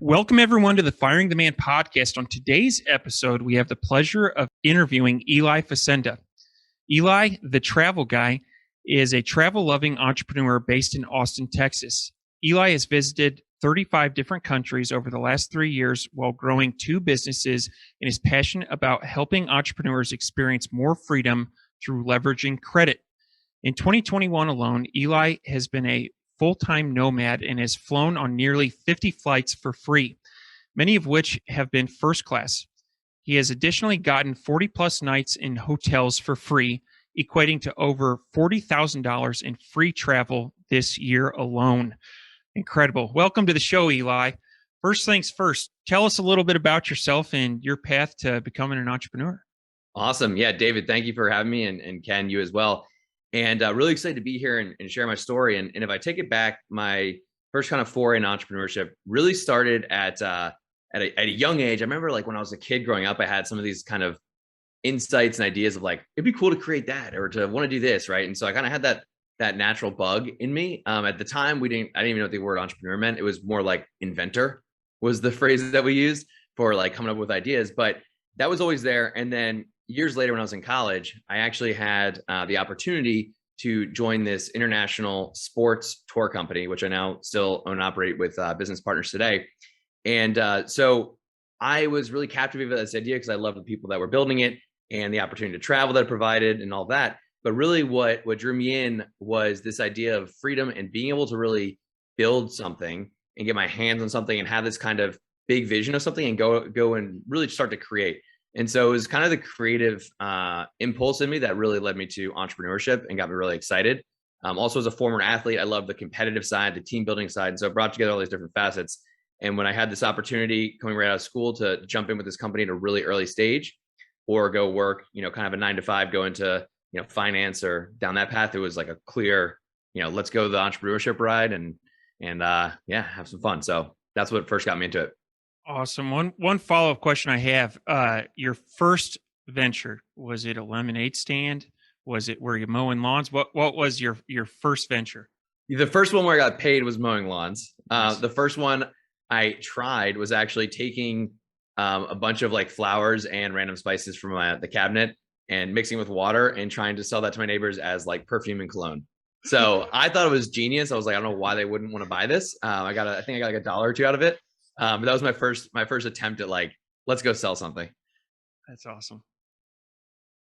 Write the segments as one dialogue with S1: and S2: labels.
S1: Welcome, everyone, to the Firing the Man podcast. On today's episode, we have the pleasure of interviewing Eli Facenda. Eli, the travel guy, is a travel-loving entrepreneur based in Austin, Texas. Eli has visited 35 different countries over the last 3 years while growing 2 businesses and is passionate about helping entrepreneurs experience more freedom through leveraging credit. In 2021 alone, Eli has been a full-time nomad and has flown on nearly 50 flights for free, many of which have been first class. He has additionally gotten 40 plus nights in hotels for free, equating to over $40,000 in free travel this year alone. Incredible. Welcome to the show, Eli. First things first, tell us a little bit about yourself and your path to becoming an entrepreneur.
S2: Awesome. Yeah, David, thank you for having me, and Ken, you as well. And really excited to be here and share my story. And if I take it back, my first kind of foray in entrepreneurship really started at a young age. I remember like when I was a kid growing up, I had some of these kind of insights and ideas of like, it'd be cool to create that or to want to do this, right? And so I kind of had that natural bug in me. At the time, I didn't even know what the word entrepreneur meant. It was more like inventor was the phrase that we used for like coming up with ideas. But that was always there. And then years later, when I was in college, I actually had the opportunity to join this international sports tour company, which I now still own and operate with business partners today. And so I was really captivated by this idea because I loved the people that were building it and the opportunity to travel that it provided and all that. But really what drew me in was this idea of freedom and being able to really build something and get my hands on something and have this kind of big vision of something and go and really start to create. And so it was kind of the creative impulse in me that really led me to entrepreneurship and got me really excited. Also, as a former athlete, I love the competitive side, the team building side. And so I brought together all these different facets. And when I had this opportunity coming right out of school to jump in with this company at a really early stage or go work, kind of a 9 to 5, go into, finance or down that path, it was like a clear, let's go the entrepreneurship ride and have some fun. So that's what first got me into it.
S1: Awesome. One follow-up question I have. Your first venture, was it a lemonade stand? Were you mowing lawns? What was your first venture?
S2: The first one where I got paid was mowing lawns.
S1: Nice.
S2: The first one I tried was actually taking a bunch of like flowers and random spices from the cabinet and mixing with water and trying to sell that to my neighbors as like perfume and cologne. So I thought it was genius. I was like, I don't know why they wouldn't want to buy this. I think I got like $1 or $2 out of it. But that was my first attempt at like, let's go sell something.
S1: That's awesome.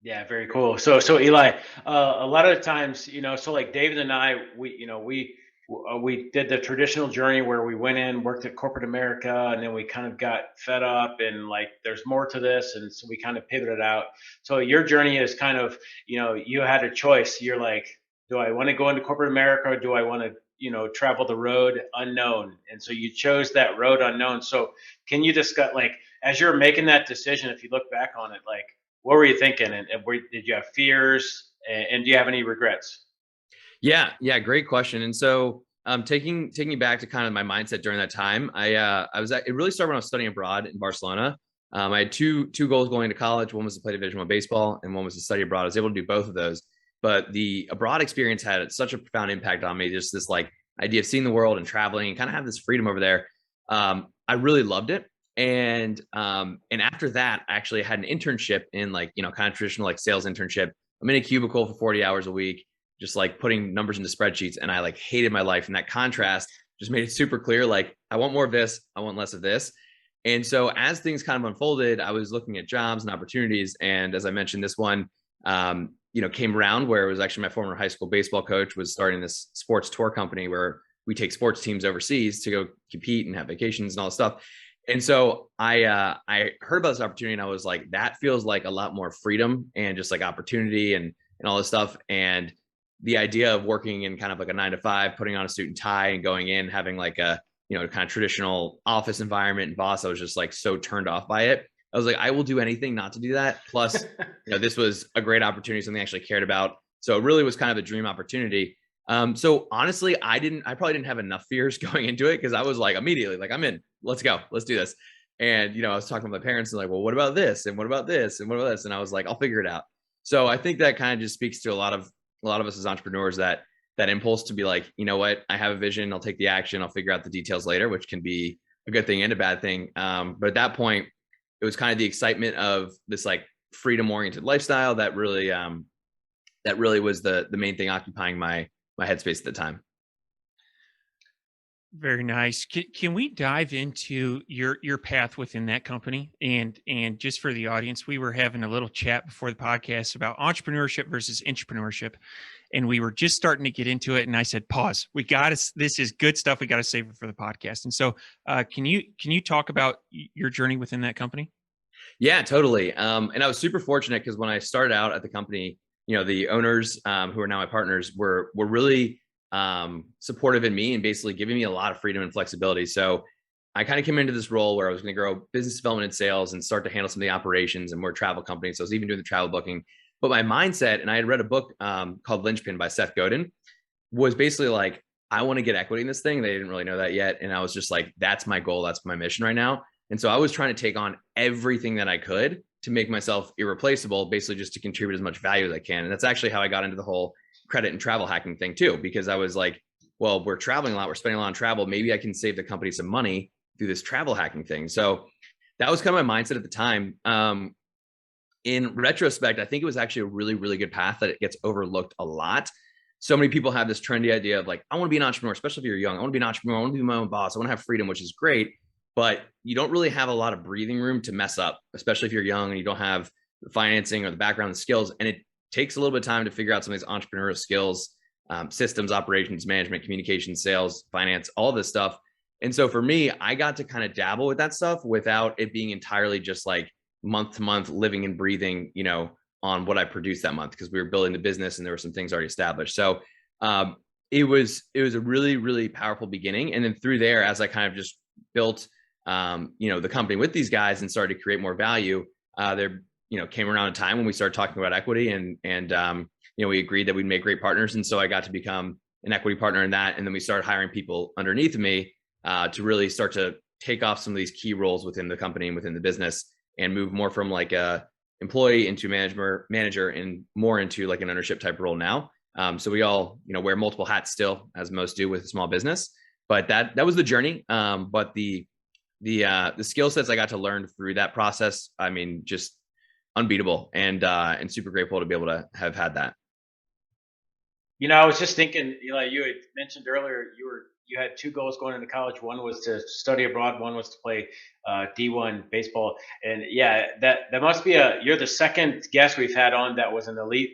S3: Yeah, very cool. So Eli, a lot of times, so like David and I, we did the traditional journey where we went in, worked at corporate America, and then we kind of got fed up and like, there's more to this. And so we kind of pivoted out. So your journey is kind of, you had a choice. You're like, do I want to go into corporate America or do I want to, travel the road unknown? And so you chose that road unknown. So can you discuss, like, as you're making that decision, if you look back on it, like, what were you thinking? And did you have fears? And do you have any regrets?
S2: Yeah, great question. And so taking you back to kind of my mindset during that time, it really started when I was studying abroad in Barcelona. I had two goals going into college. One was to play Division I baseball and one was to study abroad. I was able to do both of those. But the abroad experience had such a profound impact on me. Just this like idea of seeing the world and traveling and kind of have this freedom over there. I really loved it. And after that, I actually had an internship in like, kind of traditional like sales internship. I'm in a cubicle for 40 hours a week, just like putting numbers into spreadsheets. And I like hated my life. And that contrast just made it super clear. Like, I want more of this. I want less of this. And so as things kind of unfolded, I was looking at jobs and opportunities. And as I mentioned, this one, came around where it was actually my former high school baseball coach was starting this sports tour company where we take sports teams overseas to go compete and have vacations and all this stuff. And so I heard about this opportunity and I was like, that feels like a lot more freedom and just like opportunity and all this stuff. And the idea of working in kind of like a 9 to 5, putting on a suit and tie and going in, having like a, kind of traditional office environment and boss, I was just like so turned off by it. I was like, I will do anything not to do that. Plus, this was a great opportunity, something I actually cared about. So it really was kind of a dream opportunity. So honestly, I probably didn't have enough fears going into it because I was like, immediately, like, I'm in, let's go, let's do this. And, I was talking with my parents and like, well, what about this? And what about this? And what about this? And I was like, I'll figure it out. So I think that kind of just speaks to a lot of us as entrepreneurs, that impulse to be like, you know what, I have a vision, I'll take the action, I'll figure out the details later, which can be a good thing and a bad thing. But at that point, it was kind of the excitement of this like freedom oriented lifestyle that really was the main thing occupying my headspace at the time.
S1: Very nice. Can we dive into your path within that company? And just for the audience, we were having a little chat before the podcast about entrepreneurship versus intrapreneurship, and we were just starting to get into it. And I said, "Pause. We got to. This is good stuff. We got to save it for the podcast." And so, can you talk about your journey within that company?
S2: Yeah, totally. And I was super fortunate because when I started out at the company, the owners who are now my partners were really supportive in me and basically giving me a lot of freedom and flexibility. So I kind of came into this role where I was going to grow business development and sales and start to handle some of the operations and more travel companies. So I was even doing the travel booking. But my mindset, and I had read a book called Linchpin by Seth Godin, was basically like, I want to get equity in this thing. They didn't really know that yet. And I was just like, that's my goal. That's my mission right now. And so I was trying to take on everything that I could to make myself irreplaceable, basically just to contribute as much value as I can. And that's actually how I got into the whole credit and travel hacking thing too, because I was like, well, we're traveling a lot. We're spending a lot on travel. Maybe I can save the company some money through this travel hacking thing. So that was kind of my mindset at the time. In retrospect, I think it was actually a really, really good path that it gets overlooked a lot. So many people have this trendy idea of like, I want to be an entrepreneur, especially if you're young. I want to be an entrepreneur. I want to be my own boss. I want to have freedom, which is great. But you don't really have a lot of breathing room to mess up, especially if you're young and you don't have the financing or the background, the skills. And it takes a little bit of time to figure out some of these entrepreneurial skills, systems, operations, management, communication, sales, finance, all this stuff. And so for me, I got to kind of dabble with that stuff without it being entirely just like month to month living and breathing, on what I produced that month, because we were building the business and there were some things already established. So it was a really, really powerful beginning. And then through there, as I kind of just built the company with these guys and started to create more value, there came around a time when we started talking about equity and we agreed that we'd make great partners. And so I got to become an equity partner in that. And then we started hiring people underneath me to really start to take off some of these key roles within the company and within the business and move more from like a employee into manager and more into like an ownership type role now. So we all, wear multiple hats still, as most do with a small business, but that was the journey. But the skill sets I got to learn through that process, I mean, just unbeatable and super grateful to be able to have had that.
S3: I was just thinking, Eli, you had mentioned earlier you had two goals going into college. One was to study abroad. One was to play D1 baseball. And yeah, that must be you're the second guest we've had on that was an elite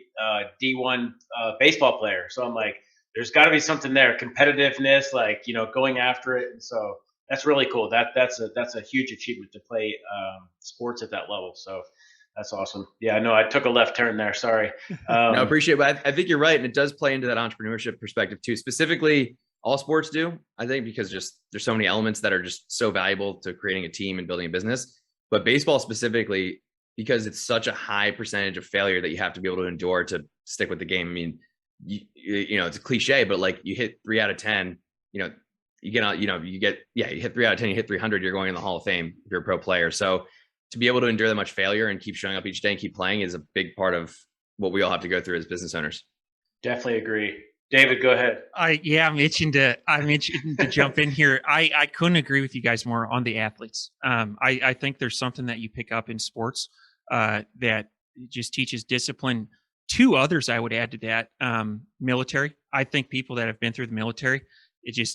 S3: D1 baseball player. So I'm like, there's got to be something there, competitiveness, like going after it. And so that's really cool. That's a huge achievement to play sports at that level. So that's awesome. Yeah, I know I took a left turn there. Sorry.
S2: No, I appreciate it. But I think you're right. And it does play into that entrepreneurship perspective too. Specifically, all sports do, I think, because just there's so many elements that are just so valuable to creating a team and building a business. But baseball specifically, because it's such a high percentage of failure that you have to be able to endure to stick with the game. I mean, it's a cliche, but like you hit 3 out of 10, you hit 3 out of 10, you hit 300, you're going in the Hall of Fame if you're a pro player. So to be able to endure that much failure and keep showing up each day and keep playing is a big part of what we all have to go through as business owners.
S3: Definitely agree. David, go ahead.
S1: I'm itching to jump in here. I couldn't agree with you guys more on the athletes. I think there's something that you pick up in sports that just teaches discipline. Two others I would add to that, military. I think people that have been through the military,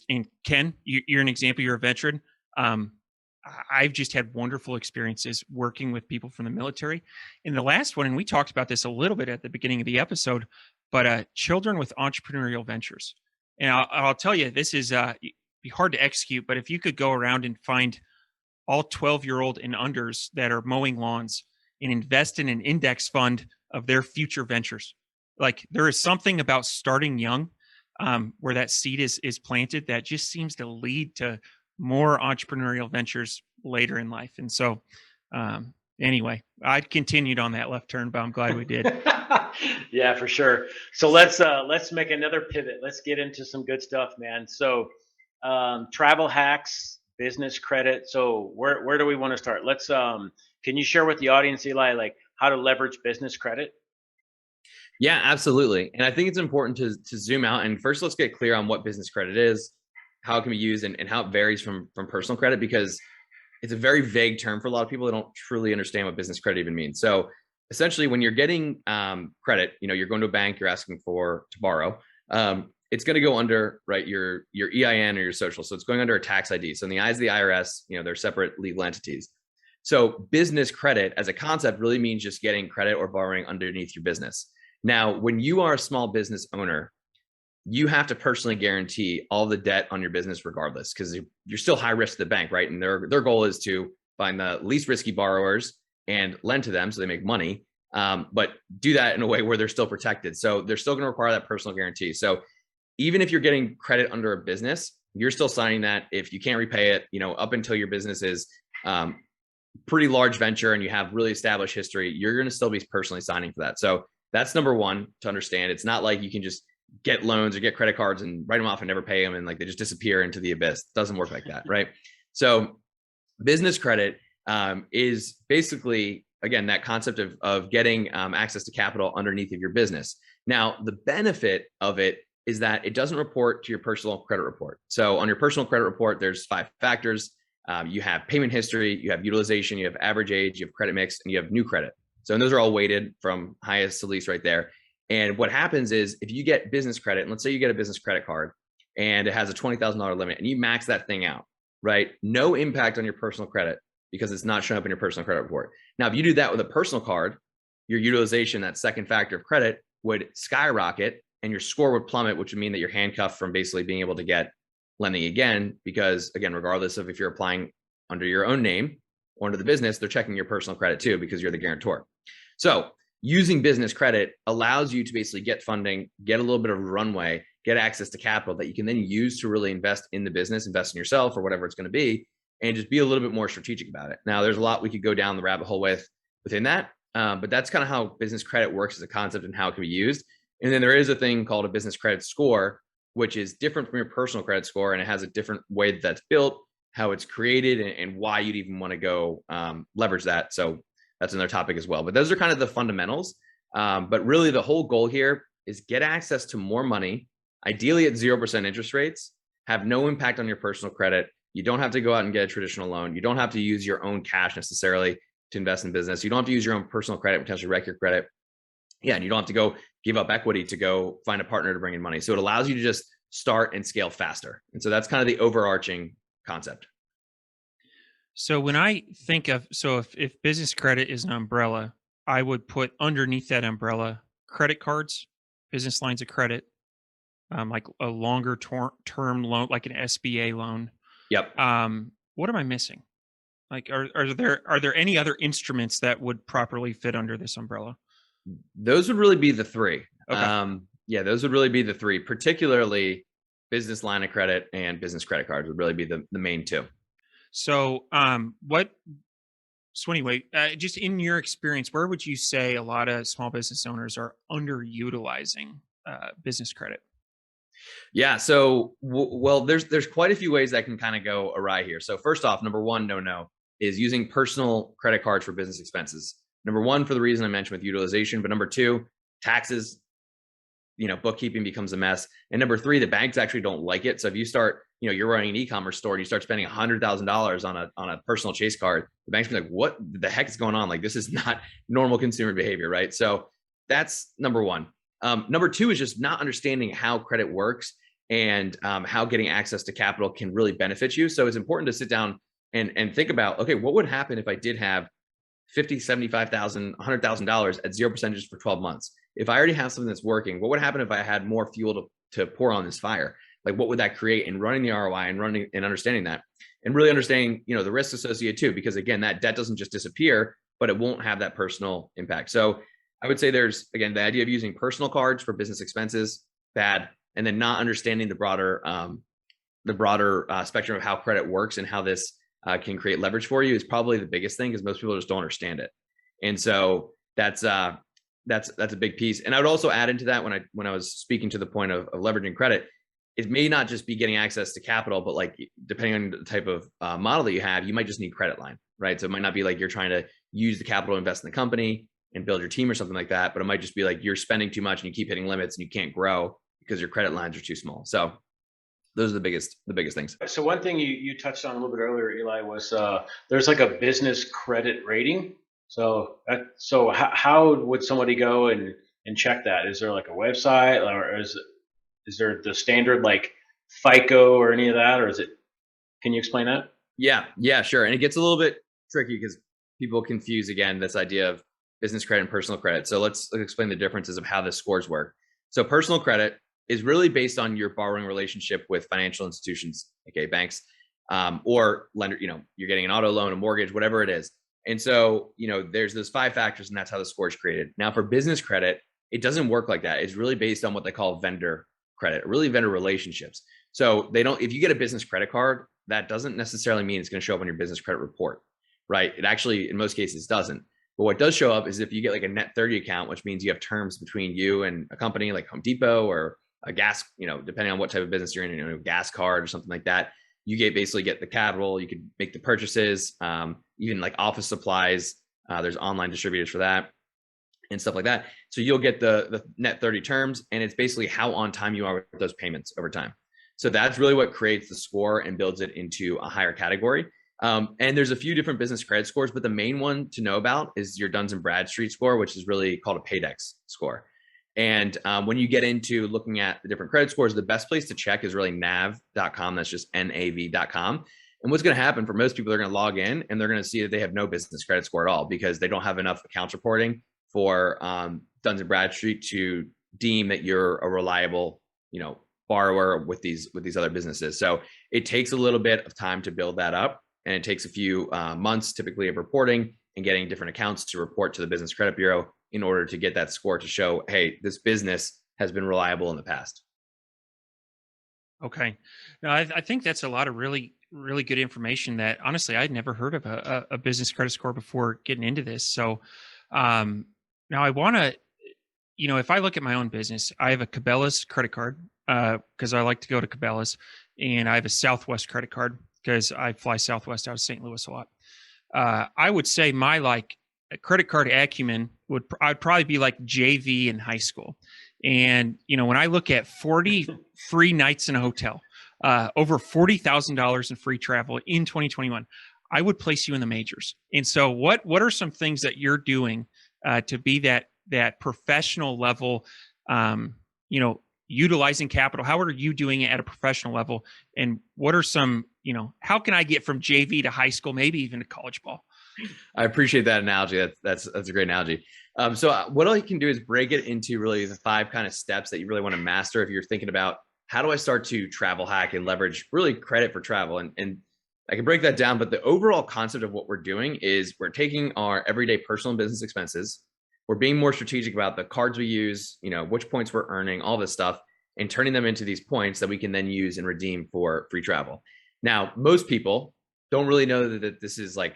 S1: and Ken, you're an example, you're a veteran. I've just had wonderful experiences working with people from the military. And the last one, and we talked about this a little bit at the beginning of the episode, but children with entrepreneurial ventures. And I'll tell you, this is be hard to execute, but if you could go around and find all 12-year-old and unders that are mowing lawns and invest in an index fund of their future ventures, like there is something about starting young where that seed is planted that just seems to lead to more entrepreneurial ventures later in life. And so anyway, I continued on that left turn, but I'm glad we did.
S3: Yeah, for sure. So let's make another pivot. Let's get into some good stuff, man. So travel hacks, business credit. So where do we want to start? Let's can you share with the audience, Eli, like how to leverage business credit?
S2: Yeah, absolutely. And I think it's important to zoom out and first let's get clear on what business credit is, how it can be used and how it varies from personal credit, because it's a very vague term for a lot of people that don't truly understand what business credit even means. So essentially, when you're getting credit, you're going to a bank, you're asking to borrow. It's going to go under, right, your EIN or your social. So it's going under a tax ID. So in the eyes of the IRS, they're separate legal entities. So business credit as a concept really means just getting credit or borrowing underneath your business. Now, when you are a small business owner, you have to personally guarantee all the debt on your business regardless, because you're still high risk to the bank, right? And their goal is to find the least risky borrowers and lend to them so they make money, but do that in a way where they're still protected. So they're still going to require that personal guarantee. So even if you're getting credit under a business, you're still signing that. If you can't repay it, up until your business is pretty large venture and you have really established history, you're going to still be personally signing for that. So that's number one to understand. It's not like you can just get loans or get credit cards and write them off and never pay them and like they just disappear into the abyss. It doesn't work like that, right? So business credit is basically, again, that concept of getting access to capital underneath of your business. Now, the benefit of it is that it doesn't report to your personal credit report. So on your personal credit report, there's 5 factors. You have payment history, you have utilization, you have average age, you have credit mix, and you have new credit. So, and those are all weighted from highest to least right there. And what happens is if you get business credit, and let's say you get a business credit card and it has a $20,000 limit and you max that thing out, right? No impact on your personal credit because it's not showing up in your personal credit report. Now, if you do that with a personal card, your utilization, that second factor of credit, would skyrocket and your score would plummet, which would mean that you're handcuffed from basically being able to get lending again, because again, regardless of if you're applying under your own name or under the business, they're checking your personal credit too, because you're the guarantor. So using business credit allows you to basically get funding, get a little bit of runway, get access to capital that you can then use to really invest in the business, invest in yourself or whatever it's going to be, and just be a little bit more strategic about it. Now, there's a lot we could go down the rabbit hole within that, but that's kind of how business credit works as a concept and how it can be used. And then there is a thing called a business credit score, which is different from your personal credit score, and it has a different way that's built, how it's created, and why you'd even want to go leverage that. So that's another topic as well. But those are kind of the fundamentals. But really the whole goal here is get access to more money, ideally at 0% interest rates, have no impact on your personal credit. You don't have to go out and get a traditional loan. You don't have to use your own cash necessarily to invest in business. You don't have to use your own personal credit, potentially wreck your credit. Yeah, and you don't have to go give up equity to go find a partner to bring in money. So it allows you to just start and scale faster. And so that's kind of the overarching concept.
S1: So when I think of, if business credit is an umbrella, I would put underneath that umbrella credit cards, business lines of credit, like a longer term loan, like an SBA loan.
S2: Yep.
S1: What am I missing? Like, are there any other instruments that would properly fit under this umbrella?
S2: Those would really be the 3.
S1: Okay.
S2: Yeah, those would really be the 3, particularly business line of credit and business credit cards would really be the main 2.
S1: So, anyway, just in your experience, where would you say a lot of small business owners are underutilizing business credit?
S2: Yeah. So, well, there's quite a few ways that can kind of go awry here. So first off, number one, no, is using personal credit cards for business expenses. Number one, for the reason I mentioned with utilization, but number 2, taxes, bookkeeping becomes a mess. And number 3, the banks actually don't like it. So if you start, you're running an e-commerce store and you start spending $100,000 on a personal Chase card, the bank's be like, what the heck is going on? Like, this is not normal consumer behavior, right? So that's number 1. Number 2 is just not understanding how credit works and how getting access to capital can really benefit you. So it's important to sit down and think about, okay, what would happen if I did have $50,000, $75,000, $100,000 at 0% just for 12 months? If I already have something that's working, what would happen if I had more fuel to pour on this fire? Like, what would that create? And running the ROI and running and understanding that, and really understanding, the risks associated too, because again, that debt doesn't just disappear, but it won't have that personal impact. So I would say there's, again, the idea of using personal cards for business expenses, bad. And then not understanding the broader spectrum of how credit works and how this can create leverage for you is probably the biggest thing, because most people just don't understand it. And so that's a big piece. And I would also add into that, when I was speaking to the point of leveraging credit, it may not just be getting access to capital, but like, depending on the type of model that you have, you might just need credit line, right? So it might not be like you're trying to use the capital to invest in the company and build your team or something like that, but it might just be like you're spending too much and you keep hitting limits and you can't grow because your credit lines are too small. So those are the biggest things.
S3: So one thing you touched on a little bit earlier, Eli, was there's like a business credit rating. So how would somebody go and check that? Is there like a website, or is there the standard like FICO or any of that, or is it? Can you explain that?
S2: Yeah, sure. And it gets a little bit tricky because people confuse again this idea of business credit and personal credit. So let's explain the differences of how the scores work. So personal credit is really based on your borrowing relationship with financial institutions, okay, banks, or lender. You're getting an auto loan, a mortgage, whatever it is. And so, there's those 5 factors, and that's how the score is created. Now, for business credit, it doesn't work like that. It's really based on what they call vendor credit, really vendor relationships. So if you get a business credit card, that doesn't necessarily mean it's going to show up on your business credit report, right? It actually, in most cases, doesn't. But what does show up is if you get like a net 30 account, which means you have terms between you and a company like Home Depot or a gas, depending on what type of business you're in, a gas card or something like that, you basically get the capital, you could make the purchases, even like office supplies. There's online distributors for that and stuff like that. So you'll get the net 30 terms, and it's basically how on time you are with those payments over time. So that's really what creates the score and builds it into a higher category. And there's a few different business credit scores, but the main one to know about is your Duns and Bradstreet score, which is really called a Paydex score. And when you get into looking at the different credit scores, the best place to check is really nav.com. That's just nav.com. And what's going to happen for most people, they're going to log in and they're going to see that they have no business credit score at all because they don't have enough accounts reporting for Duns and Bradstreet to deem that you're a reliable, borrower with these other businesses. So it takes a little bit of time to build that up, and it takes a few months typically of reporting and getting different accounts to report to the Business Credit Bureau in order to get that score to show, hey, this business has been reliable in the past.
S1: Okay. No, I think that's a lot of really, really good information that honestly, I'd never heard of a business credit score before getting into this. So now I want to, if I look at my own business, I have a Cabela's credit card because I like to go to Cabela's, and I have a Southwest credit card because I fly Southwest out of St. Louis a lot. I would say my credit card acumen I'd probably be like JV in high school. And, when I look at 40 free nights in a hotel, over $40,000 in free travel in 2021, I would place you in the majors. And so what are some things that you're doing to be that professional level, utilizing capital? How are you doing it at a professional level? And what are some, how can I get from JV to high school, maybe even to college ball?
S2: I appreciate that analogy. That's a great analogy. So what I can do is break it into really the 5 kind of steps that you really want to master if you're thinking about how do I start to travel hack and leverage really credit for travel. And I can break that down, but the overall concept of what we're doing is we're taking our everyday personal and business expenses. We're being more strategic about the cards we use, which points we're earning, all this stuff, and turning them into these points that we can then use and redeem for free travel. Now, most people don't really know that this is like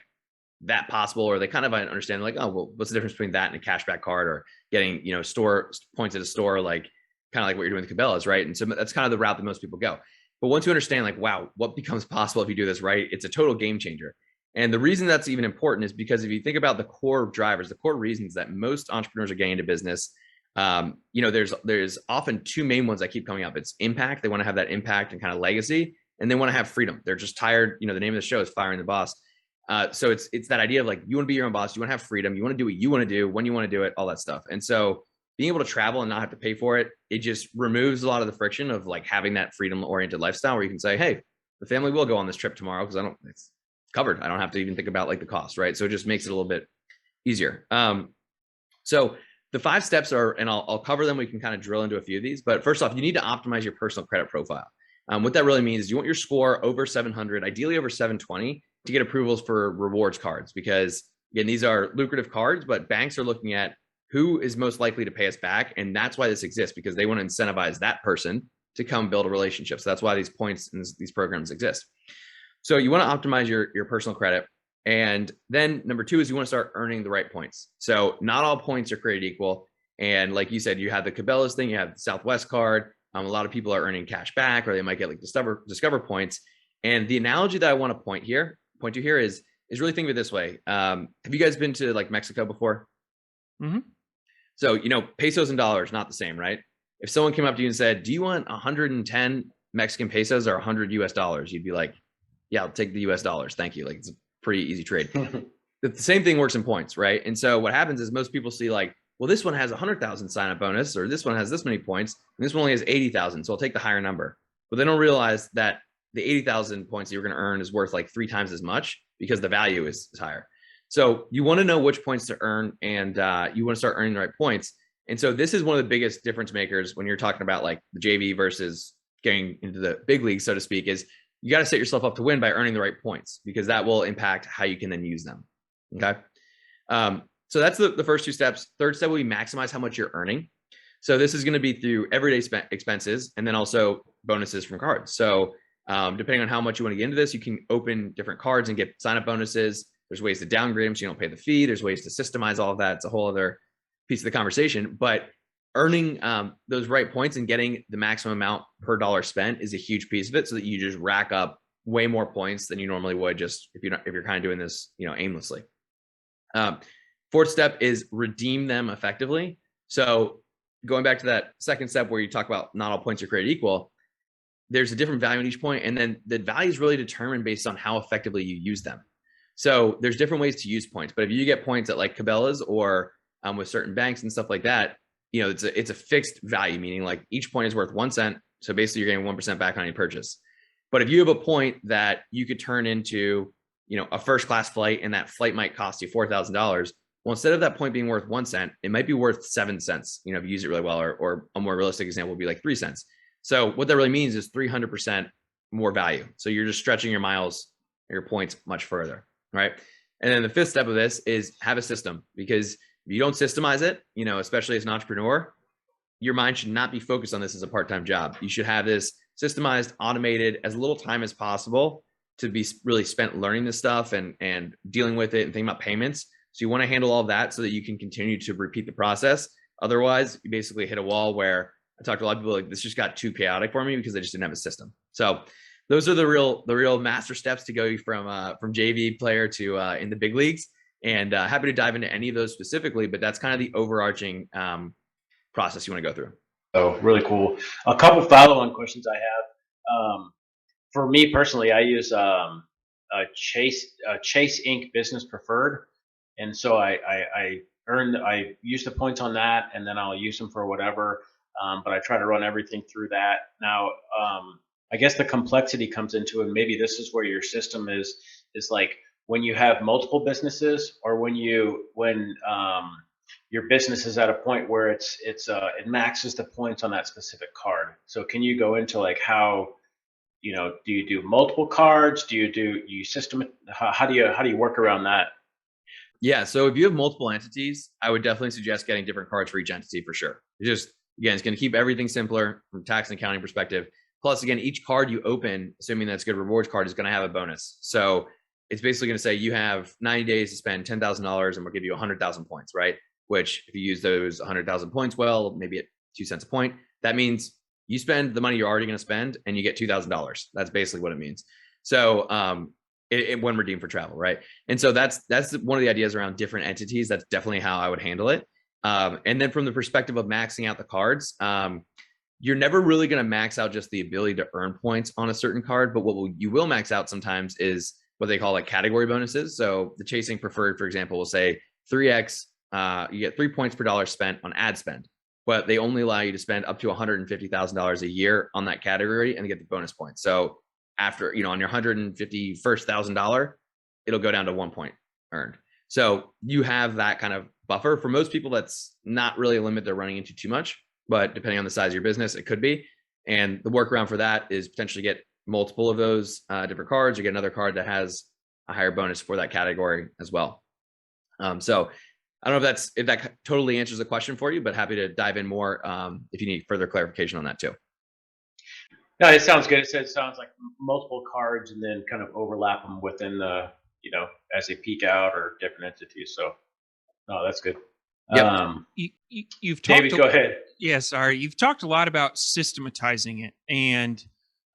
S2: that possible, or they kind of understand like, oh, well, what's the difference between that and a cashback card or getting, store points at a store, like kind of like what you're doing with Cabela's, right? And so that's kind of the route that most people go. But once you understand like, wow, what becomes possible if you do this right, it's a total game changer. And the reason that's even important is because if you think about the core drivers, the core reasons that most entrepreneurs are getting into business, there's often 2 main ones that keep coming up. It's impact. They want to have that impact and kind of legacy, and they want to have freedom. They're just tired. The name of the show is Firing the Boss. So it's that idea of like, you want to be your own boss. You want to have freedom. You want to do what you want to do, when you want to do it, all that stuff. And so being able to travel and not have to pay for it, it just removes a lot of the friction of like having that freedom oriented lifestyle where you can say, hey, the family will go on this trip tomorrow because it's covered. I don't have to even think about like the cost, right? So it just makes it a little bit easier. So the 5 steps are, and I'll cover them. We can kind of drill into a few of these, but first off, you need to optimize your personal credit profile. What that really means is you want your score over 700, ideally over 720, to get approvals for rewards cards, because again, these are lucrative cards, but banks are looking at who is most likely to pay us back. And that's why this exists, because they want to incentivize that person to come build a relationship. So that's why these points and these programs exist. So you want to optimize your personal credit. And then number 2 is you want to start earning the right points. So not all points are created equal. And like you said, you have the Cabela's thing, you have the Southwest card. A lot of people are earning cash back, or they might get like discover points. And the analogy that I want to point to here is really think of it this way. Have you guys been to like Mexico before?
S1: Mm-hmm.
S2: So, pesos and dollars, not the same, right? If someone came up to you and said, do you want 110 Mexican pesos are 100 US dollars, you'd be like, yeah, I'll take the US dollars. Thank you. Like, it's a pretty easy trade. The same thing works in points, right? And so what happens is most people see like, well, this one has 100,000 sign up bonus, or this one has this many points, and this one only has 80,000. So I'll take the higher number. But they don't realize that the 80,000 points that you're going to earn is worth like 3 times as much because the value is higher. So you want to know which points to earn, and you want to start earning the right points. And so this is one of the biggest difference makers when you're talking about like the JV versus getting into the big league, so to speak, is you got to set yourself up to win by earning the right points, because that will impact how you can then use them. Okay. So that's the first 2 steps. Third step will be maximize how much you're earning. So this is going to be through everyday expenses and then also bonuses from cards. So depending on how much you want to get into this, you can open different cards and get sign-up bonuses. There's ways to downgrade them so you don't pay the fee. There's ways to systemize all of that. It's a whole other piece of the conversation. But earning those right points and getting the maximum amount per dollar spent is a huge piece of it, so that you just rack up way more points than you normally would just if you're kind of doing this, aimlessly. Fourth step is redeem them effectively. So going back to that second step where you talk about not all points are created equal, there's a different value in each point, and then the value is really determined based on how effectively you use them. So there's different ways to use points, but if you get points at like Cabela's or with certain banks and stuff like that, it's a fixed value, meaning like each point is worth 1 cent. So basically you're getting 1% back on your purchase. But if you have a point that you could turn into, a first class flight, and that flight might cost you $4,000. Well, instead of that point being worth 1 cent, it might be worth 7 cents, if you use it really well, or a more realistic example would be like 3 cents. So what that really means is 300% more value. So you're just stretching your miles, your points much further, right? And then the fifth step of this is have a system, because if you don't systemize it, especially as an entrepreneur, your mind should not be focused on this as a part-time job. You should have this systemized, automated, as little time as possible to be really spent learning this stuff and dealing with it and thinking about payments. So you want to handle all of that so that you can continue to repeat the process. Otherwise, you basically hit a wall where I talked to a lot of people like, this just got too chaotic for me because I just didn't have a system. So those are the real master steps to go from JV player to in the big leagues. And happy to dive into any of those specifically, but that's kind of the overarching process you want to go through.
S3: Oh, really cool. A couple follow-on questions I have. For me personally, I use Chase Inc. Business Preferred, and so I use the points on that, and then I'll use them for whatever. But I try to run everything through that. Now, I guess the complexity comes into it. Maybe this is where your system is like when you have multiple businesses, or when your business is at a point where it maxes the points on that specific card. So can you go into like how, do you do multiple cards? How do you work around that?
S2: Yeah. So if you have multiple entities, I would definitely suggest getting different cards for each entity for sure. Again, it's going to keep everything simpler from tax and accounting perspective. Plus, again, each card you open, assuming that's a good rewards card, is going to have a bonus. So it's basically going to say you have 90 days to spend $10,000 and we'll give you 100,000 points, right? Which if you use those 100,000 points well, maybe at 2 cents a point, that means you spend the money you're already going to spend and you get $2,000. That's basically what it means. So when redeemed for travel, right? And so that's one of the ideas around different entities. That's definitely how I would handle it. And then from the perspective of maxing out the cards, you're never really going to max out just the ability to earn points on a certain card, but you will max out sometimes is what they call like category bonuses. So the Chase Inc. Preferred, for example, will say 3x. You get 3 points per dollar spent on ad spend, but they only allow you to spend up to $150,000 a year on that category and get the bonus points. So after, on your $151,000, it'll go down to 1 point earned. So you have that kind of buffer. For most people, that's not really a limit they're running into too much, but depending on the size of your business, it could be. And the workaround for that is potentially get multiple of those different cards, or get another card that has a higher bonus for that category as well. So I don't know if that totally answers the question for you, but happy to dive in more if you need further clarification on that too.
S3: No, it sounds good. It sounds like multiple cards and then kind of overlap them within the, as they peak out, or different entities. So, no, that's good.
S2: Yep.
S1: You've talked.
S3: David, go ahead.
S1: Yeah, sorry. You've talked a lot about systematizing it, and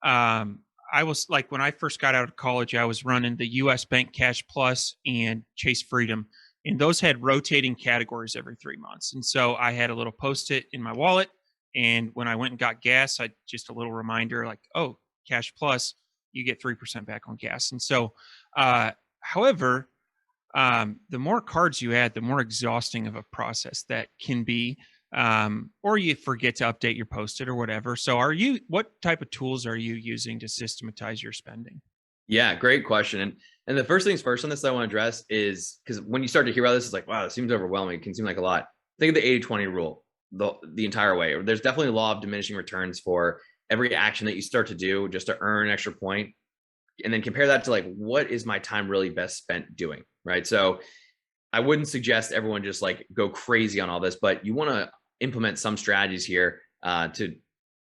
S1: I was like, when I first got out of college, I was running the U.S. Bank Cash Plus and Chase Freedom, and those had rotating categories every 3 months. And so I had a little Post-it in my wallet, And when I went and got gas, I just a little reminder like, oh, Cash Plus, you get 3% back on gas. And so, however, the more cards you add, the more exhausting of a process that can be, or you forget to update your post-it or whatever. So what type of tools are you using to systematize your spending?
S2: Yeah, great question. And the first things first on this that I want to address is, because when you start to hear about this, it's like, wow, it seems overwhelming. It can seem like a lot. Think of the 80-20 rule the entire way. There's definitely a law of diminishing returns for every action that you start to do just to earn an extra point. And then compare that to like, what is my time really best spent doing, right? So I wouldn't suggest everyone just like go crazy on all this, but you want to implement some strategies here to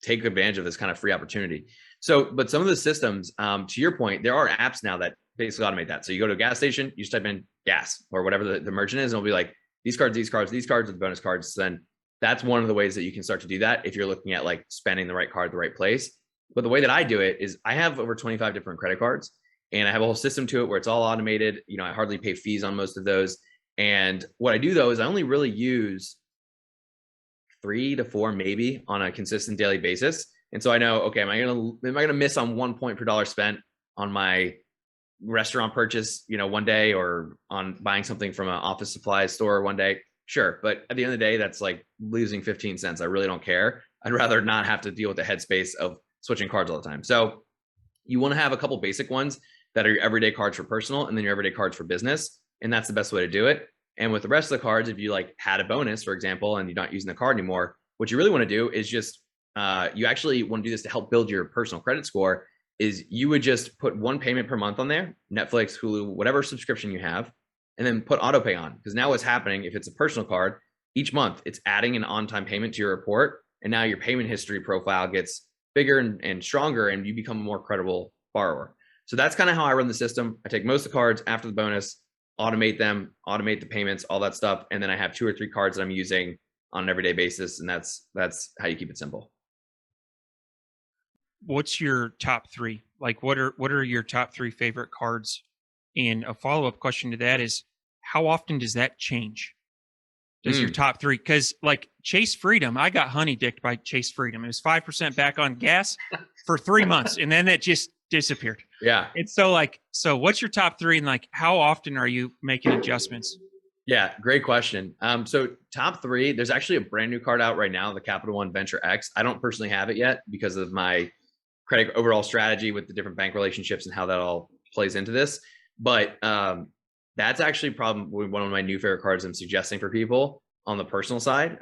S2: take advantage of this kind of free opportunity. So, but some of the systems, to your point, there are apps now that basically automate that. So you go to a gas station, you just type in gas or whatever the merchant is, and it'll be like these cards, these cards, these cards with bonus cards. So then that's one of the ways that you can start to do that if you're looking at like spending the right card at the right place. But the way that I do it is I have over 25 different credit cards, and I have a whole system to it where it's all automated. You know, I hardly pay fees on most of those. And what I do though is I only really use 3 to 4 maybe on a consistent daily basis. And so I know, okay, am I gonna miss on 1 point per dollar spent on my restaurant purchase, you know, one day, or on buying something from an office supply store one day? Sure. But at the end of the day, that's like losing 15 cents. I really don't care. I'd rather not have to deal with the headspace of switching cards all the time. So you want to have a couple basic ones that are your everyday cards for personal, and then your everyday cards for business. And that's the best way to do it. And with the rest of the cards, if you like had a bonus, for example, and you're not using the card anymore, what you really want to do is just, you actually want to do this to help build your personal credit score, is you would just put one payment per month on there, Netflix, Hulu, whatever subscription you have, and then put auto pay on. Because now what's happening, if it's a personal card, each month it's adding an on-time payment to your report. And now your payment history profile gets bigger and stronger, and you become a more credible borrower. So that's kind of how I run the system. I take most of the cards after the bonus, automate them, automate the payments, all that stuff. And then I have 2 or 3 cards that I'm using on an everyday basis. And that's how you keep it simple.
S1: What's your top 3? Like what are your top 3 favorite cards? And a follow-up question to that is, how often does that change? Does your top 3, because like Chase Freedom, I got honey dicked by Chase Freedom. It was 5% back on gas for 3 months, and then it just disappeared.
S2: Yeah.
S1: It's so what's your top 3, and like how often are you making adjustments?
S2: Yeah, great question. So top 3, there's actually a brand new card out right now, the Capital One Venture X. I don't personally have it yet because of my credit overall strategy with the different bank relationships and how that all plays into this. But that's actually probably one of my new favorite cards I'm suggesting for people on the personal side.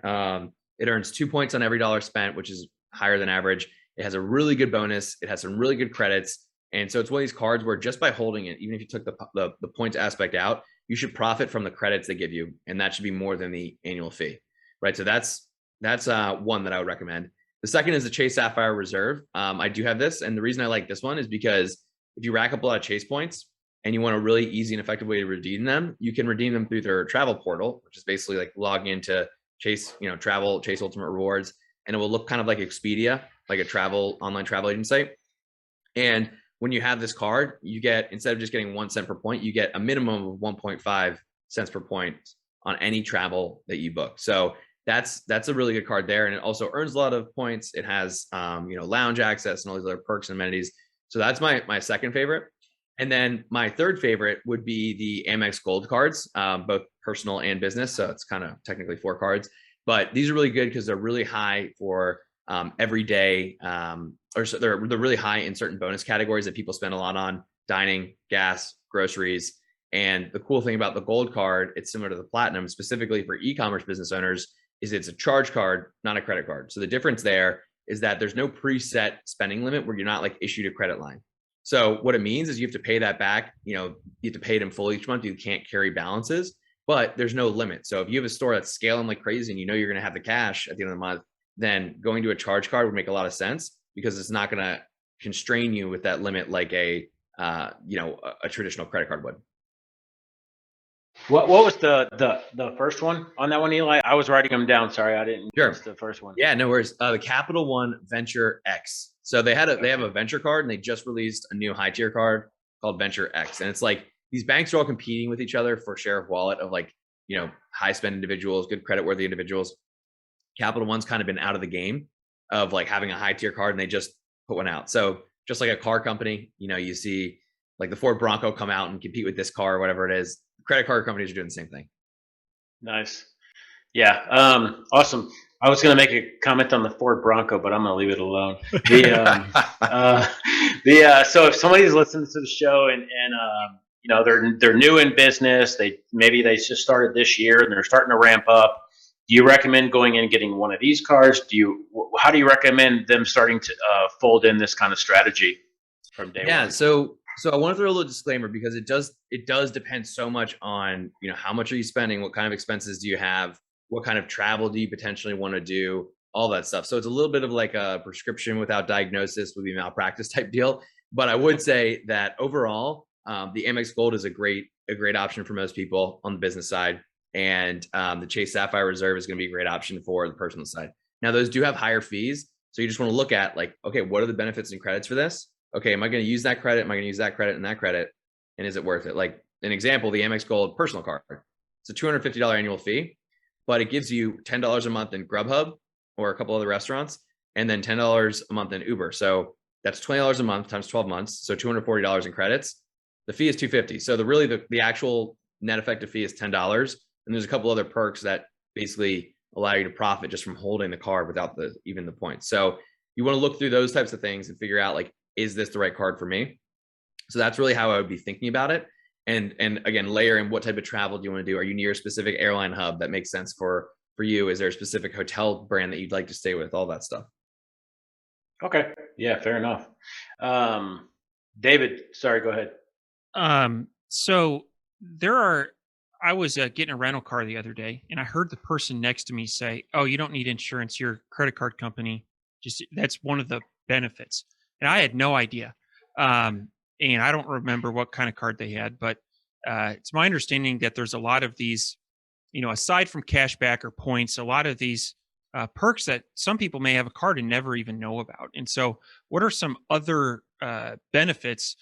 S2: It earns 2 points on every dollar spent, which is higher than average. It has a really good bonus. It has some really good credits. And so it's one of these cards where just by holding it, even if you took the points aspect out, you should profit from the credits they give you. And that should be more than the annual fee, right? So that's one that I would recommend. The second is the Chase Sapphire Reserve. I do have this. And the reason I like this one is because if you rack up a lot of Chase points and you want a really easy and effective way to redeem them, you can redeem them through their travel portal, which is basically like logging into Chase, travel, Chase Ultimate Rewards, and it will look kind of like Expedia, like a online travel agent site. And when you have this card, you get, instead of just getting 1 cent per point, you get a minimum of 1.5 cents per point on any travel that you book. So that's a really good card there. And it also earns a lot of points. It has, lounge access and all these other perks and amenities. So that's my second favorite. And then my third favorite would be the Amex Gold cards, both personal and business. So it's kind of technically 4 cards, but these are really good because they're really high for everyday, they're really high in certain bonus categories that people spend a lot on: dining, gas, groceries. And the cool thing about the Gold card, it's similar to the Platinum, specifically for e-commerce business owners, is it's a charge card, not a credit card. So the difference there is that there's no preset spending limit where you're not like issued a credit line. So what it means is you have to pay that back. You have to pay it in full each month. You can't carry balances, but there's no limit. So if you have a store that's scaling like crazy and you're going to have the cash at the end of the month, then going to a charge card would make a lot of sense because it's not going to constrain you with that limit like a traditional credit card would.
S3: What was the first one on that one, Eli? I was writing them down. Sorry, I didn't miss the first one.
S2: Yeah, no worries. The Capital One Venture X. So they have a venture card, and they just released a new high tier card called Venture X. And it's like these banks are all competing with each other for share of wallet of high spend individuals, good credit worthy individuals. Capital One's kind of been out of the game of like having a high tier card and they just put one out. So just like a car company, you know, you see like the Ford Bronco come out and compete with this car, whatever it is. Credit card companies are doing the same thing.
S3: Nice. Yeah. Awesome. I was going to make a comment on the Ford Bronco, but I'm going to leave it alone. So if somebody's listening to the show and you know, they're new in business, maybe they just started this year and they're starting to ramp up. Do you recommend going in and getting one of these cards? How do you recommend them starting to fold in this kind of strategy from day one?
S2: Yeah. So I want to throw a little disclaimer because it does depend so much on, you know, how much are you spending? What kind of expenses do you have? What kind of travel do you potentially want to do? All that stuff. So it's a little bit of like a prescription without diagnosis would be malpractice type deal. But I would say that overall, the Amex Gold is a great option for most people on the business side. And the Chase Sapphire Reserve is going to be a great option for the personal side. Now, those do have higher fees. So you just want to look at like, okay, what are the benefits and credits for this? Okay, am I going to use that credit? Am I going to use that credit and that credit? And is it worth it? Like an example, the Amex Gold personal card. It's a $250 annual fee, but it gives you $10 a month in Grubhub or a couple other restaurants, and then $10 a month in Uber. So that's $20 a month times 12 months. So $240 in credits. The fee is $250. So the actual net effective fee is $10. And there's a couple other perks that basically allow you to profit just from holding the card without even the points. So you want to look through those types of things and figure out like, is this the right card for me? So that's really how I would be thinking about it. And again, layer in what type of travel do you want to do? Are you near a specific airline hub that makes sense for you? Is there a specific hotel brand that you'd like to stay with? All that stuff.
S3: Okay. Yeah, fair enough. David, sorry, go ahead.
S1: So I was getting a rental car the other day, and I heard the person next to me say, "Oh, you don't need insurance. Your credit card company that's one of the benefits." And I had no idea. And I don't remember what kind of card they had, but it's my understanding that there's a lot of these, you know, aside from cash back or points, a lot of these perks that some people may have a card and never even know about. And so what are some other benefits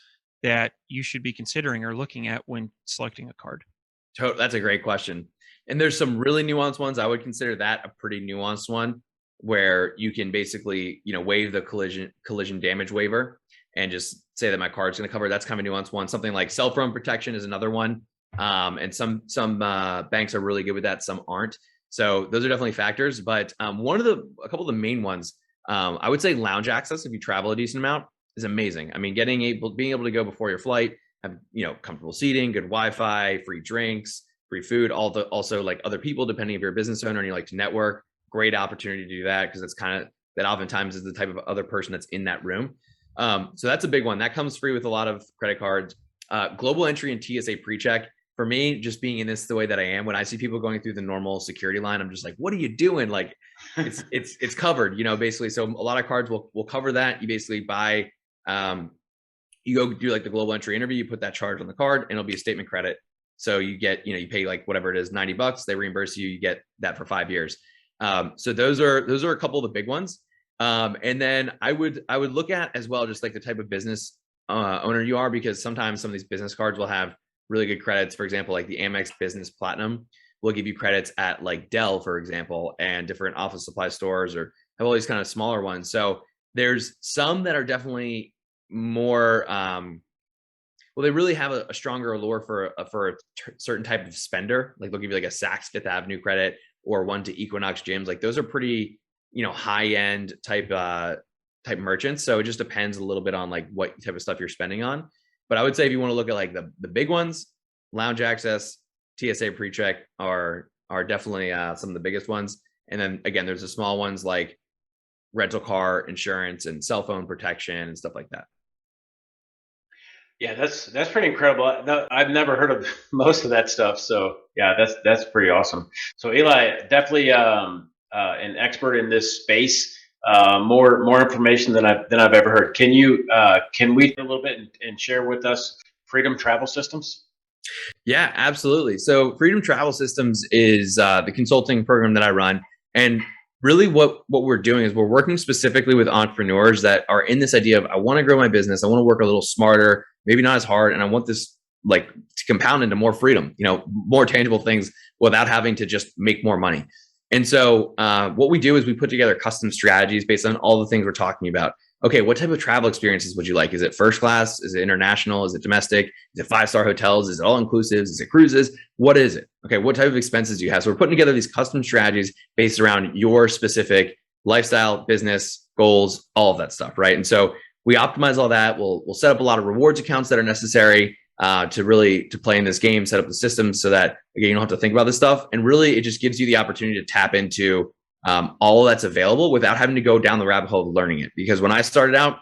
S1: that you should be considering or looking at when selecting a card?
S2: That's a great question. And there's some really nuanced ones. I would consider that a pretty nuanced one where you can basically, you know, waive the collision damage waiver and just say that my card's going to cover. That's kind of a nuanced one. Something like cell phone protection is another one. And some banks are really good with that. Some aren't. So those are definitely factors. But a couple of the main ones, I would say lounge access, if you travel a decent amount, is amazing. I mean, being able to go before your flight, have, you know, comfortable seating, good Wi-Fi, free drinks, free food, also like other people, depending if you're a business owner and you like to network, great opportunity to do that because it's kind of that oftentimes is the type of other person that's in that room. So that's a big one. That comes free with a lot of credit cards. Global entry and TSA PreCheck. For me, just being in this the way that I am, when I see people going through the normal security line, I'm just like, what are you doing? Like it's covered, you know, basically. So a lot of cards will cover that. You basically buy, you go do like the global entry interview, you put that charge on the card and it'll be a statement credit. So you get, you know, you pay like whatever it is, $90, they reimburse you, you get that for 5 years. So those are a couple of the big ones. And then I would look at as well, just like the type of business owner you are, because sometimes some of these business cards will have really good credits. For example, like the Amex Business Platinum will give you credits at like Dell, for example, and different office supply stores, or have all these kind of smaller ones. So there's some that are definitely more, well, they really have a stronger allure for a certain type of spender. Like they'll give you like a Saks Fifth Avenue credit or one to Equinox gyms. Like those are pretty, you know, high end type merchants. So it just depends a little bit on like what type of stuff you're spending on. But I would say if you want to look at like the big ones, lounge access, TSA PreCheck are definitely some of the biggest ones. And then again, there's the small ones like rental car insurance and cell phone protection and stuff like that.
S3: Yeah, that's pretty incredible. I've never heard of most of that stuff. So yeah, that's pretty awesome. So Eli, definitely an expert in this space. More information than I've ever heard. Can we a little bit and share with us Freedom Travel Systems?
S2: Yeah, absolutely. So Freedom Travel Systems is the consulting program that I run, and really what we're doing is we're working specifically with entrepreneurs that are in this idea of, I want to grow my business, I want to work a little smarter, maybe not as hard, and I want this like to compound into more freedom, you know, more tangible things without having to just make more money. And so what we do is we put together custom strategies based on all the things we're talking about. Okay, what type of travel experiences would you like? Is it first class? Is it international? Is it domestic? Is it 5-star hotels? Is it all inclusives? Is it cruises? What is it? Okay, what type of expenses do you have? So we're putting together these custom strategies based around your specific lifestyle, business, goals, all of that stuff, right? And so we optimize all that. We'll set up a lot of rewards accounts that are necessary to play in this game, set up the systems so that, again, you don't have to think about this stuff. And really, it just gives you the opportunity to tap into all that's available without having to go down the rabbit hole of learning it. Because when I started out,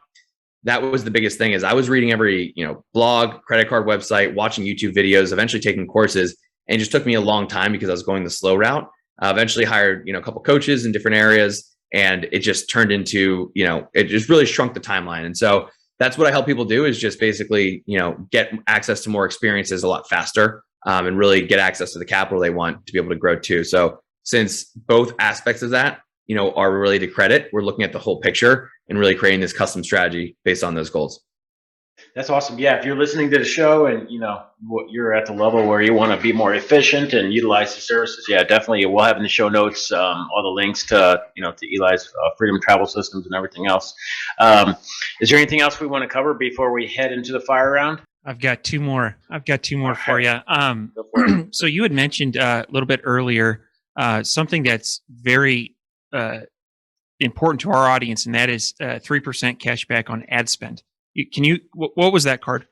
S2: that was the biggest thing, is I was reading every blog, credit card website, watching YouTube videos, eventually taking courses, and it just took me a long time because I was going the slow route. Eventually hired a couple coaches in different areas, and it just turned into it just really shrunk the timeline. And so that's what I help people do, is just basically get access to more experiences a lot faster, and really get access to the capital they want to be able to grow too. So since both aspects of that, are related to credit, we're looking at the whole picture and really creating this custom strategy based on those goals.
S3: That's awesome. Yeah, if you're listening to the show and you're at the level where you want to be more efficient and utilize the services, yeah, definitely. We'll have in the show notes all the links to to Eli's Freedom Travel Systems and everything else. Is there anything else we want to cover before we head into the fire round?
S1: I've got two more for you.
S3: Go for it.
S1: So you had mentioned a little bit earlier something that's very important to our audience, and that is 3% cash back on ad spend. What was that card?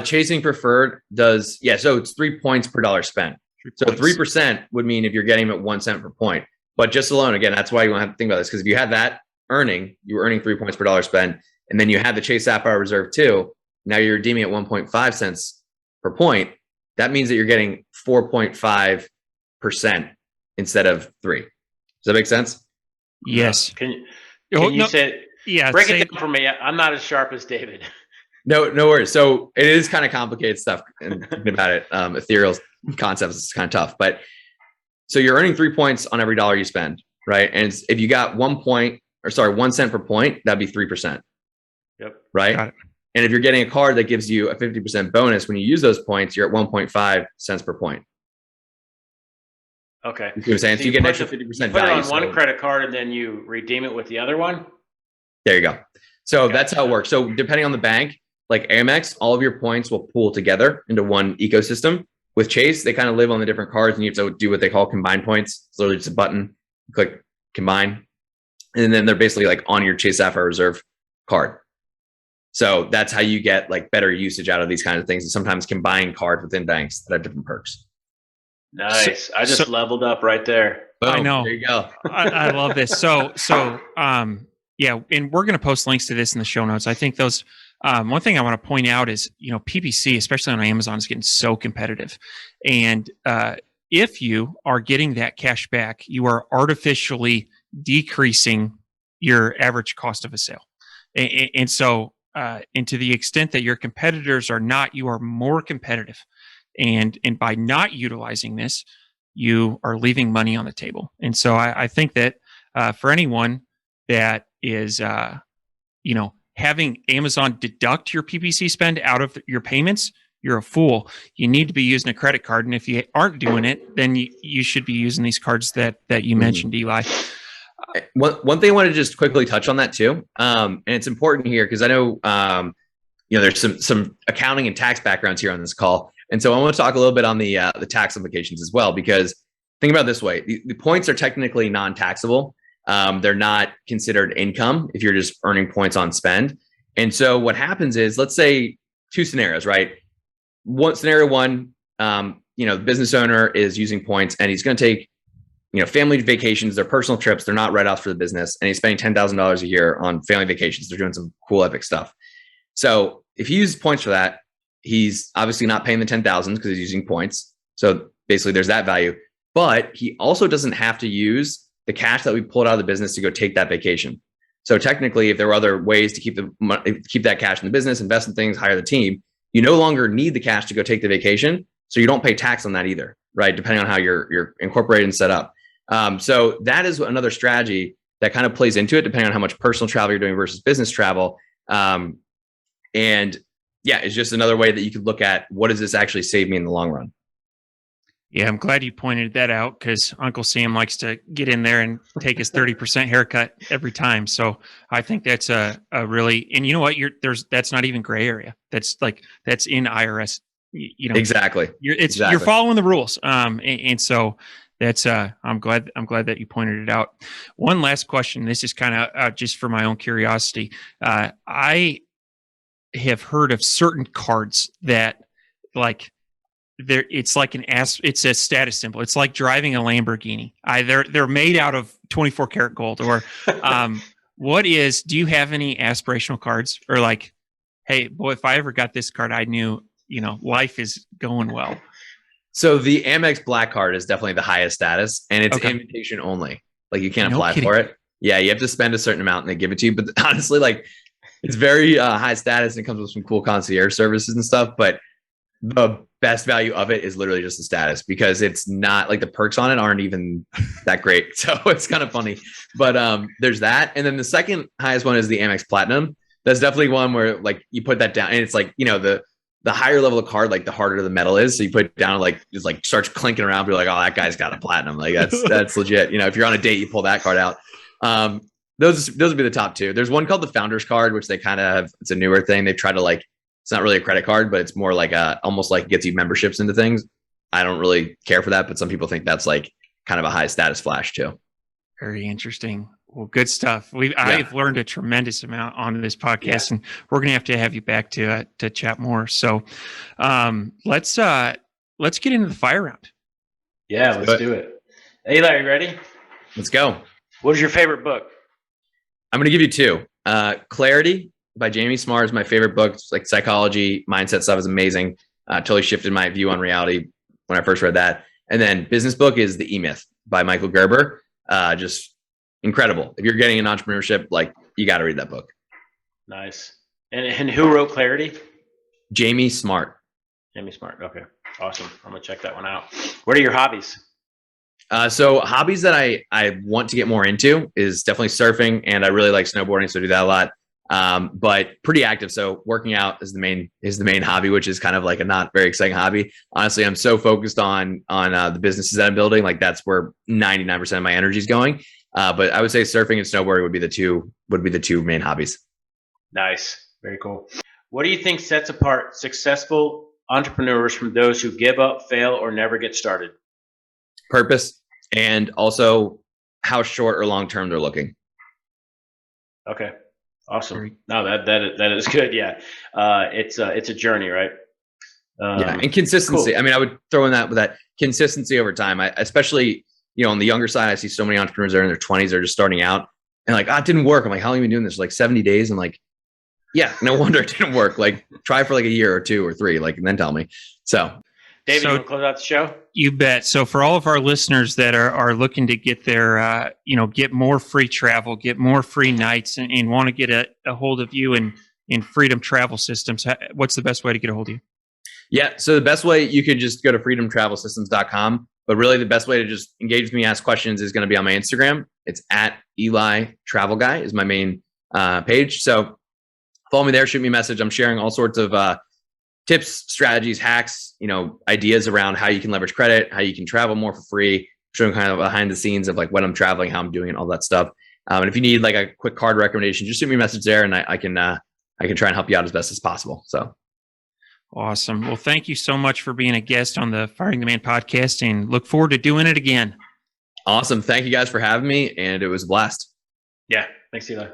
S2: Chasing Preferred does, so it's 3 points per dollar spent. 3% would mean if you're getting them at 1 cent per point. But just alone, again, that's why you want to have to think about this, because if you had that you were earning 3 points per dollar spent, and then you had the Chase Sapphire Reserve too, now you're redeeming at 1.5 cents per point. That means that you're getting 4.5% instead of 3. Does that make sense?
S1: Yes.
S3: Can you say?
S1: Yeah,
S3: break it down for me. I'm not as sharp as David.
S2: No worries. So it is kind of complicated stuff, and thinking about it, ethereal concepts is kind of tough. But so you're earning 3 points on every dollar you spend, right? And if you got 1 cent per point, that'd be 3%.
S3: Yep.
S2: Right.
S1: Got it.
S2: And if you're getting a card that gives you a 50% bonus when you use those points, you're at 1.5 cents per point.
S3: Okay.
S2: You see what I'm saying? So you get an extra 50%
S3: put
S2: value.
S3: It on one credit card and then you redeem it with the other one?
S2: There you go. So that's how it works. So depending on the bank, like Amex, all of your points will pool together into one ecosystem. With Chase, they kind of live on the different cards, and you have to do what they call combine points. It's literally just a button, click combine, and then they're basically like on your Chase Sapphire Reserve card. So that's how you get like better usage out of these kinds of things, and sometimes combine cards within banks that have different perks.
S3: Nice. I just leveled up right there.
S2: Boom,
S1: I know.
S2: There you go.
S1: I love this. So yeah, and we're going to post links to this in the show notes. I think those. One thing I want to point out is, PPC, especially on Amazon, is getting so competitive, and if you are getting that cash back, you are artificially decreasing your average cost of a sale, and so to the extent that your competitors are not, you are more competitive, and by not utilizing this, you are leaving money on the table. And so I think that for anyone that is, having Amazon deduct your PPC spend out of your payments, you're a fool. You need to be using a credit card. And if you aren't doing it, then you should be using these cards that you mentioned, Eli.
S2: One thing I want to just quickly touch on that too. And it's important here because I know, there's some accounting and tax backgrounds here on this call. And so I want to talk a little bit on the tax implications as well, because think about it this way. The points are technically non-taxable. They're not considered income if you're just earning points on spend. And so what happens is, let's say two scenarios, right? Scenario one, the business owner is using points and he's going to take, family vacations, their personal trips. They're not write-offs for the business. And he's spending $10,000 a year on family vacations. They're doing some cool, epic stuff. So if he uses points for that, he's obviously not paying the 10,000 because he's using points. So basically there's that value, but he also doesn't have to use the cash that we pulled out of the business to go take that vacation. So technically, if there were other ways to keep that cash in the business, invest in things, hire the team, you no longer need the cash to go take the vacation. So you don't pay tax on that either, right? Depending on how you're incorporated and set up. So that is another strategy that kind of plays into it, depending on how much personal travel you're doing versus business travel. And yeah, it's just another way that you could look at, what does this actually save me in the long run?
S1: Yeah, I'm glad you pointed that out because Uncle Sam likes to get in there and take his 30% haircut every time. So I think that's a really, and you know what? That's not even gray area. That's in IRS.
S2: Exactly.
S1: You're following the rules. And so that's I'm glad that you pointed it out. One last question. This is kind of just for my own curiosity. I have heard of certain cards that like it's like it's a status symbol. It's like driving a Lamborghini. They're made out of 24 karat gold. Or do you have any aspirational cards, or like, hey boy, if I ever got this card, I knew life is going well?
S2: So the Amex Black card is definitely the highest status, and it's invitation only. Like you can't apply for it. Yeah, you have to spend a certain amount and they give it to you. But honestly, like it's very high status and it comes with some cool concierge services and stuff. But the best value of it is literally just the status, because it's not like the perks on it aren't even that great. So it's kind of funny. But there's that. And then the second highest one is the Amex Platinum. That's definitely one where like you put that down and it's like, the higher level of card, like the harder the metal is. So you put it down, like it's like starts clinking around. You're like, oh, that guy's got a platinum. Like that's legit. If you're on a date, you pull that card out. Those would be the top two. There's one called the Founders card, which they kind of have. It's a newer thing. They've tried to like, it's not really a credit card, but it's more like almost like gets you memberships into things. I don't really care for that, but some people think that's like kind of a high status flash too.
S1: Very interesting. Well, good stuff. I've learned a tremendous amount on this podcast, and we're going to have you back to chat more. So, let's get into the fire round.
S3: Yeah, let's do it. Eli, are you ready?
S2: Let's go.
S3: What is your favorite book?
S2: I'm going to give you two. Clarity by Jamie Smart is my favorite book. It's like psychology, mindset stuff is amazing. Totally shifted my view on reality when I first read that. And then business book is The E-Myth by Michael Gerber. Just incredible. If you're getting in entrepreneurship, like you got to read that book.
S3: Nice. And who wrote Clarity?
S2: Jamie Smart.
S3: Jamie Smart. Okay. Awesome. I'm going to check that one out. What are your hobbies?
S2: So hobbies that I want to get more into is definitely surfing, and I really like snowboarding, so I do that a lot. But pretty active. So working out is the main hobby, which is kind of like a not very exciting hobby. Honestly, I'm so focused on the businesses that I'm building. Like that's where 99% of my energy is going. But I would say surfing and snowboarding would be the two main hobbies.
S3: Nice. Very cool. What do you think sets apart successful entrepreneurs from those who give up, fail, or never get started?
S2: Purpose, and also how short or long term they're looking.
S3: Okay. Awesome. No, that is good. Yeah. It's a journey, right?
S2: And consistency. Cool. I mean, I would throw in that with that consistency over time. Especially, on the younger side, I see so many entrepreneurs that are in their 20s, they're just starting out and like, it didn't work. I'm like, how long have you been doing this? Like 70 days. I'm like, yeah, no wonder it didn't work. Like try for like a year or two or three, like, and then tell me. So
S3: David, you want to close out the show?
S1: You bet. So for all of our listeners that are looking to get their, get more free travel, get more free nights, and want to get a hold of you in Freedom Travel Systems, what's the best way to get a hold of you?
S2: Yeah. So the best way, you could just go to freedomtravelsystems.com, but really the best way to just engage with me, ask questions is going to be on my Instagram. It's at Eli Travel Guy is my main page. So follow me there, shoot me a message. I'm sharing all sorts of tips, strategies, hacks, ideas around how you can leverage credit, how you can travel more for free, showing kind of behind the scenes of like when I'm traveling, how I'm doing it, all that stuff. And if you need like a quick card recommendation, just shoot me a message there, and I can try and help you out as best as possible. So
S1: awesome. Well, thank you so much for being a guest on the Firing the Man podcast, and look forward to doing it again.
S2: Awesome. Thank you guys for having me, and it was a blast.
S3: Yeah. Thanks, Eli.